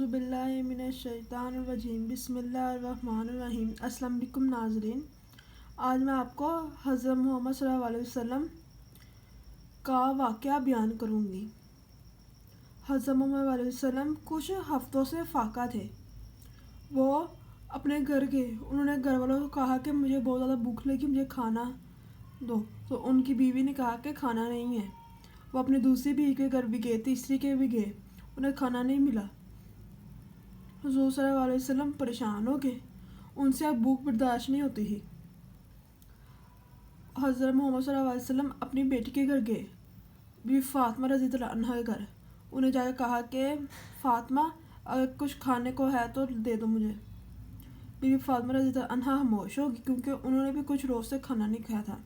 बिल्लाहि मिनश्शैतानिर्रजीम बिस्मिल्लाहिर्रहमानिर्रहीम। अस्सलाम वालेकुम नाज़रीन, आज मैं आपको हज़रत मोहम्मद सल्लल्लाहु अलैहि वसल्लम का वाक़या बयान करूँगी। हज़रत मोहम्मद सल्लल्लाहु अलैहि वसल्लम कुछ हफ़्तों से फाका थे। वो अपने घर गए, उन्होंने घर वालों को कहा कि मुझे बहुत ज़्यादा भूख लगी, मुझे खाना दो। तो उनकी बीवी ने कहा कि खाना नहीं है। वो अपनी दूसरी बीवी के घर भी गए, तीसरी के भी गए, उन्हें खाना नहीं मिला। हुज़ूर सल्लल्लाहु अलैहि वसल्लम परेशान हो गए, उनसे अब भूख बर्दाश्त नहीं होती थी। हज़रत मोहम्मद सल्लल्लाहु अलैहि वसल्लम अपनी बेटी के घर गए, बीवी फ़ातिमा रज़ियल्लाहु अन्हा के घर। उन्हें जाकर कहा कि फ़ातिमा, अगर कुछ खाने को है तो दे दो मुझे। बीवी फ़ातिमा रज़ियल्लाहु अन्हा खामोश होगी, क्योंकि उन्होंने भी कुछ रोज़ से खाना नहीं खाया था।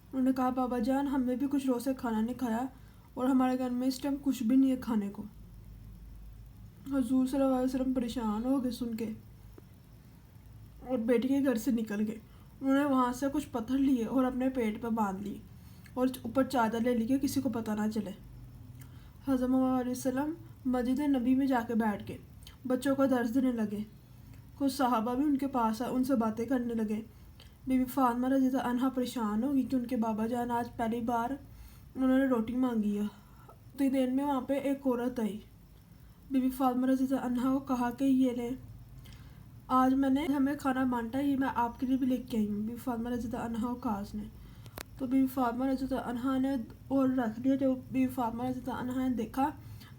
उन्होंने कहा, बाबा जान, हमने भी कुछ रोज़ से खाना नहीं खाया और हमारे घर में इस टाइम कुछ भी नहीं है खाने को। हुज़ूर सल्लल्लाहु अलैहि वसल्लम परेशान हो गए सुन के और बेटी के घर से निकल गए। उन्होंने वहाँ से कुछ पत्थर लिए और अपने पेट पर बांध लिए और ऊपर चादर ले ली कि किसी को पता ना चले। हज़रत मोहम्मद अलैहि वसल्लम मस्जिद नबी में जाके बैठ के बच्चों को दर्स देने लगे। कुछ सहाबा भी उनके पास आए, उनसे बातें करने लगे। बीबी फ़ातिमा रज़ियल्लाहु अन्हा परेशान होगी कि उनके बाबा जान आज पहली बार उन्होंने रोटी मांगी है। उतनी देर में वहाँ पे एक औरत आई। बीबी फ़ातिमा रज़ियल्लाहु अन्हा को कहा कि ये ले, आज मैंने हमें खाना बांटा, ये मैं आपके लिए भी लेके आई हूँ। बीबी फ़ातिमा रज़ियल्लाहु अन्हा को कहा उसने। तो बीबी फ़ातिमा रज़ियल्लाहु अन्हा ने और रख लिया। जब बीबी फ़ातिमा रज़ियल्लाहु अन्हा ने देखा,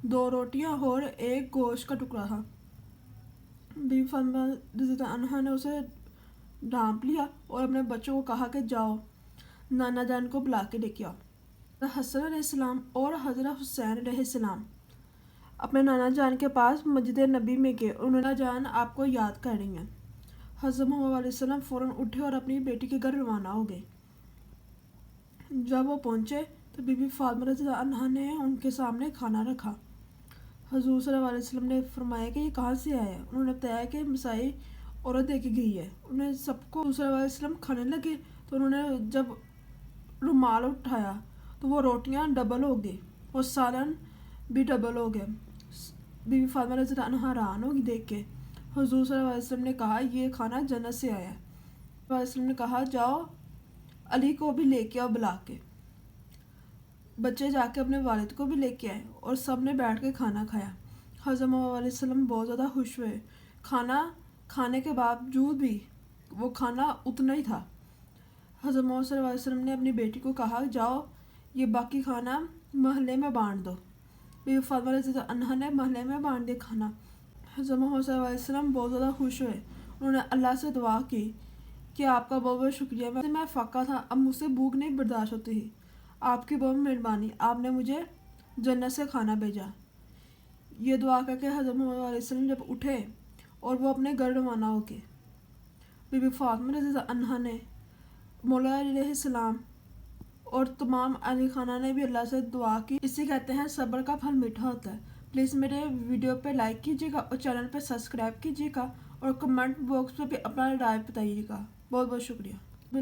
2 रोटियाँ और एक गोश्त का टुकड़ा था। बीबी फ़ातिमा रज़ियल्लाहु अन्हा ने उसे ढांप लिया और अपने बच्चों को कहा कि जाओ नाना जान को बुला के लेके आओ। हसन अलैहिस्सलाम और हज़रत हुसैन अलैहिस्सलाम अपने नाना जान के पास मस्जिद नबी में गए। उन्होंने जान आपको याद कर रही हैं। हज़रत मोहम्मद अलैहि वसल्लम फ़ौरन उठे और अपनी बेटी के घर रवाना हो गए। जब वो पहुँचे तो बीबी फ़ातिमा रज़ियल्लाहु अन्हा ने उनके सामने खाना रखा। हुज़ूर सल्लल्लाहु अलैहि वसल्लम ने फरमाया कि ये कहाँ से आया है। उन्होंने बताया कि मसाई औरत दे के गई है। उन्हें सबको सल्लल्लाहु अलैहि वसल्लम खाने लगे तो उन्होंने जब रुमाल उठाया तो वो रोटियां डबल हो गई और सालन भी डबल हो गए। बीबी फ़ातिमा रज़ियल्लाहु अन्हा हैरान होगी देख के। हुज़ूर सल्लल्लाहु अलैहि वसल्लम ने कहा, ये खाना जन्नत से आया है। सल्लल्लाहु अलैहि वसल्लम ने कहा, जाओ अली को भी लेके आओ बुला के। बच्चे जाके अपने वालिद को भी लेके आए और सब ने बैठ के खाना खाया। हज़रत मोहम्मद अलैहि वसल्लम बहुत ज़्यादा खुश हुए। खाना खाने के बावजूद भी वो खाना उतना ही था। हज़रत मोहम्मद सल्लल्लाहु अलैहि वसल्लम ने अपनी बेटी को कहा, जाओ ये बाकी खाना महल्ले में बांट दो। बीबी फ़ातिमा रज़ियल्लाहु अन्हा ने महल्ले में बांट दिया खाना। हज़रत मोहम्मद सल्लल्लाहु अलैहि वसल्लम बहुत ज़्यादा खुश हुए। उन्होंने अल्लाह से दुआ की कि आपका बहुत बहुत शुक्रिया, वैसे मैं फाका था, अब मुझसे भूख नहीं बर्दाश्त होती थी, आपकी बहुत मेहरबानी, आपने मुझे जन्नत से खाना भेजा। ये दुआ करके हज़रत मोहम्मद अलैहि वसल्लम जब उठे और वो अपने घर रवाना हो गए, बीबी फ़ातिमा रज़ियल्लाहु अन्हा ने, मौला अली अलैहिस्सलाम और तमाम अली खाना ने भी अल्लाह से दुआ की। इसे कहते हैं सब्र का फल मीठा होता है। प्लीज़ मेरे वीडियो पे लाइक कीजिएगा और चैनल पे सब्सक्राइब कीजिएगा और कमेंट बॉक्स पे भी अपना राय बताइएगा। बहुत बहुत शुक्रिया।